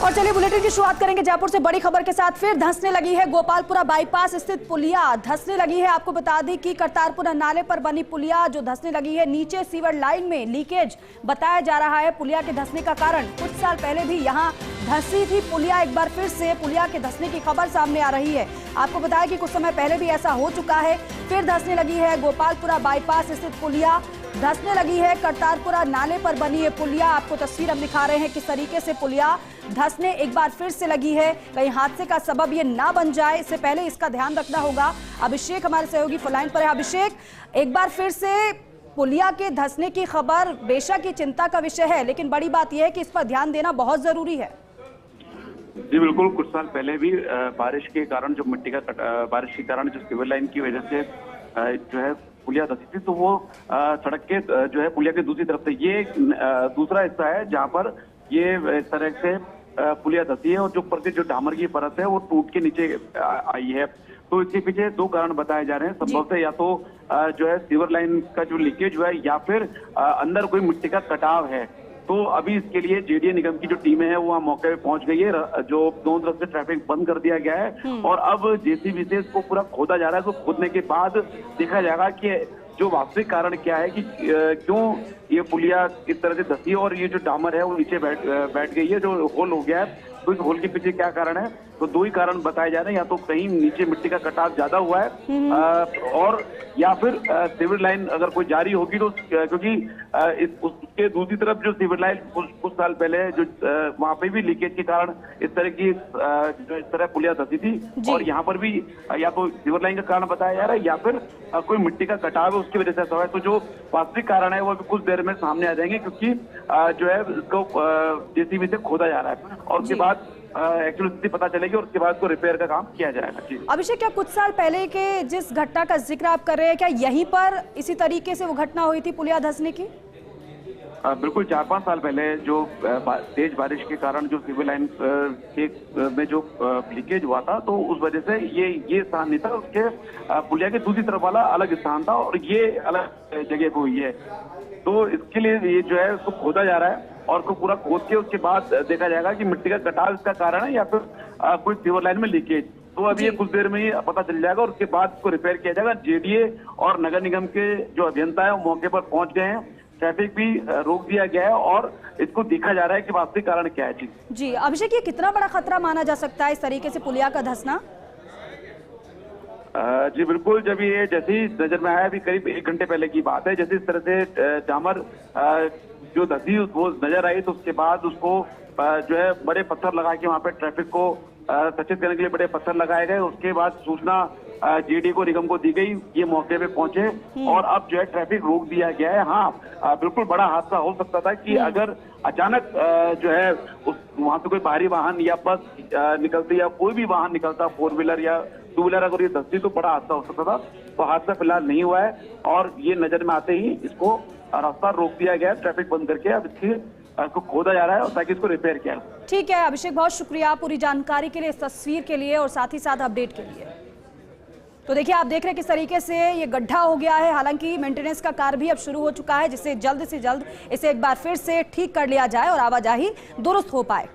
और चलिए बुलेटिन की शुरुआत करेंगे जयपुर से बड़ी खबर के साथ। फिर धंसने लगी है गोपालपुरा बाईपास स्थित पुलिया, धंसने लगी है। आपको बता दें कि करतारपुरा नाले पर बनी पुलिया जो धंसने लगी है, नीचे सीवर लाइन में लीकेज बताया जा रहा है। पुलिया के धंसने का कारण कुछ साल पहले भी यहाँ धंसी थी पुलिया, एक बार फिर से पुलिया के धंसने की खबर सामने आ रही है। आपको बताया कि कुछ समय पहले भी ऐसा हो चुका है। फिर धंसने लगी है गोपालपुरा बाईपास स्थित पुलिया, धंसने लगी है करतारपुरा नाले पर बनी है पुलिया। आपको तस्वीर हम दिखा रहे हैं किस तरीके से पुलिया धंसने एक बार फिर से लगी है। कहीं हादसे का सबब ये ना बन जाए, इससे पहले इसका ध्यान रखना होगा। अभिषेक हमारे सहयोगी फोनलाइन पर है। अभिषेक, एक बार फिर से पुलिया के धंसने की खबर बेशक ये चिंता का विषय है, लेकिन बड़ी बात यह है कि इस पर ध्यान देना बहुत जरूरी है। जी बिल्कुल, कुछ साल पहले भी बारिश के कारण जो मिट्टी का बारिश के कारण जो सिविल लाइन की वजह से जो है पुलिया धंसी थी, तो वो सड़क के जो है पुलिया के दूसरी तरफ से ये दूसरा हिस्सा है जहां पर ये इस तरह से पुलिया धंसी है और जो ऊपर से जो डामर की परत है वो टूट के नीचे आई है। तो इसके पीछे दो कारण बताए जा रहे हैं। संभव से या तो जो है सीवर लाइन का जो लीकेज हुआ है या फिर अंदर कोई मिट्टी का कटाव है। तो अभी इसके लिए जेडीए निगम की जो टीमें हैं वो वहाँ मौके पे पहुंच गई है। जो दोनों तरफ से ट्रैफिक बंद कर दिया गया है और अब जेसीबी से इसको पूरा खोदा जा रहा है। तो खोदने के बाद देखा जाएगा कि जो वास्तविक कारण क्या है कि क्यों ये पुलिया इस तरह से धंसी और ये जो डामर है वो नीचे बैठ गई है, जो होल हो गया है। तो इस होल के पीछे क्या कारण है, तो दो ही कारण बताए जा रहे हैं। या तो कहीं नीचे मिट्टी का कटाव ज्यादा हुआ है और या फिर सीवर लाइन अगर कोई जारी होगी तो क्योंकि उसके दूसरी तरफ जो सीवर लाइन कुछ साल पहले जो वहां पे भी लीकेज के कारण इस तरह की जो इस तरह पुलिया धंसी थी और यहाँ पर भी या तो सीवर लाइन का कारण बताया जा रहा है या फिर कोई मिट्टी का कटाव है उसकी वजह से ऐसा हुआ है। तो जो वास्तविक कारण है वो भी कुछ देर में सामने आ जाएंगे, क्योंकि जो है इसको जेसीबी से खोदा जा रहा है और उसके बाद एक्चुअली स्थिति पता चलेगी और उसके बाद को रिपेयर का काम किया जाएगा। जी अभिषेक, क्या कुछ साल पहले के जिस घटना का जिक्र आप कर रहे हैं, क्या यहीं पर इसी तरीके से वो घटना हुई थी पुलिया धंसने की? बिल्कुल, 4-5 साल पहले जो तेज बारिश के कारण जो सिविल लाइन के में जो लीकेज हुआ था, तो उस वजह से ये स्थान नहीं था, उसके पुलिया के दूसरी तरफ वाला अलग स्थान था और ये अलग जगह को हुई है। तो इसके लिए ये जो है उसको खोदा जा रहा है और उसको पूरा खोद के उसके बाद देखा जाएगा कि मिट्टी का कटाव इसका कारण है या फिर कोई सीवर लाइन में लीकेज। तो अभी ये कुछ देर में ही पता चल जाएगा और उसके बाद इसको रिपेयर किया जाएगा। जेडीए और नगर निगम के जो अभियंता है वो मौके पर पहुंच गए हैं, ट्रैफिक भी रोक दिया गया है और इसको देखा जा रहा है कि वास्तविक कारण क्या है। जी अभिषेक, ये कितना बड़ा खतरा माना जा सकता है इस तरीके से पुलिया का धंसना? जी बिल्कुल, जब ये जैसे ही नजर में आया, अभी करीब 1 घंटे पहले की बात है, जैसे इस तरह से डामर जो धंसी वो नजर आई तो उसके बाद उसको जो है बड़े पत्थर लगा के वहाँ पे ट्रैफिक को सचेत करने के लिए बड़े पत्थर लगाए गए। उसके बाद सूचना जेडी को निगम को दी गई, ये मौके पे पहुंचे और अब जो है ट्रैफिक रोक दिया गया है। हाँ बिल्कुल, बड़ा हादसा हो सकता था कि अगर अचानक जो है वहां से कोई भारी वाहन या बस निकलती या कोई भी वाहन निकलता, 4 व्हीलर या 2 व्हीलर अगर ये धंसती तो बड़ा हादसा हो सकता था। तो हादसा फिलहाल नहीं हुआ है और ये नजर में आते ही इसको रास्ता रोक दिया गया, ट्रैफिक बंद करके अब इसको खोदा जा रहा है और ताकि इसको रिपेयर किया जाए। ठीक है अभिषेक, बहुत शुक्रिया पूरी जानकारी के लिए, इस तस्वीर के लिए और साथ ही साथ अपडेट के लिए। तो देखिए, आप देख रहे हैं किस तरीके से ये गड्ढा हो गया है। हालांकि मेंटेनेंस का कार्य भी अब शुरू हो चुका है, जिससे जल्द से जल्द इसे एक बार फिर से ठीक कर लिया जाए और आवाजाही दुरुस्त हो पाए।